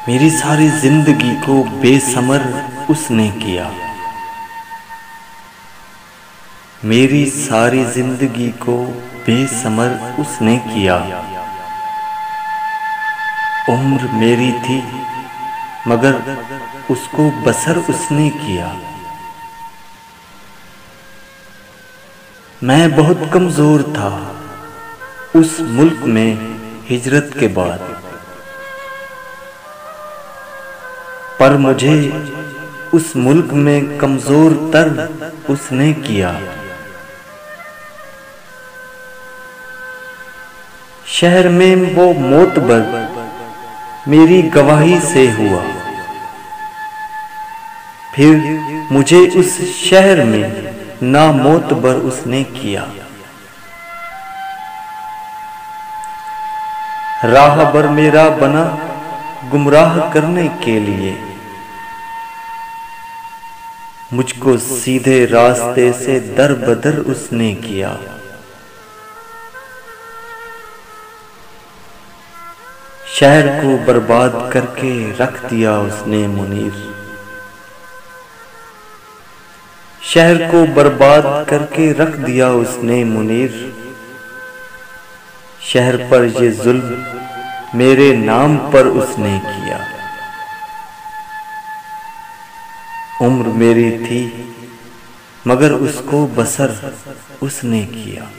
मेरी सारी जिंदगी को बेसमर उसने किया। मेरी सारी जिंदगी को बेसमर उसने किया। उम्र मेरी थी मगर उसको बसर उसने किया। मैं बहुत कमजोर था उस मुल्क में हिजरत के बाद, पर मुझे उस मुल्क में कमजोर तर उसने किया। शहर में वो मोतबर मेरी गवाही से हुआ, फिर मुझे उस शहर में नामोतबर उसने किया। राहबर मेरा बना गुमराह करने के लिए, मुझको सीधे रास्ते से दर बदर उसने किया। शहर को बर्बाद करके रख दिया उसने मुनीर। शहर को बर्बाद करके रख दिया उसने मुनीर। शहर पर ये जुल्म मेरे नाम पर उसने किया। उम्र मेरी थी मगर उसको बसर उसने किया।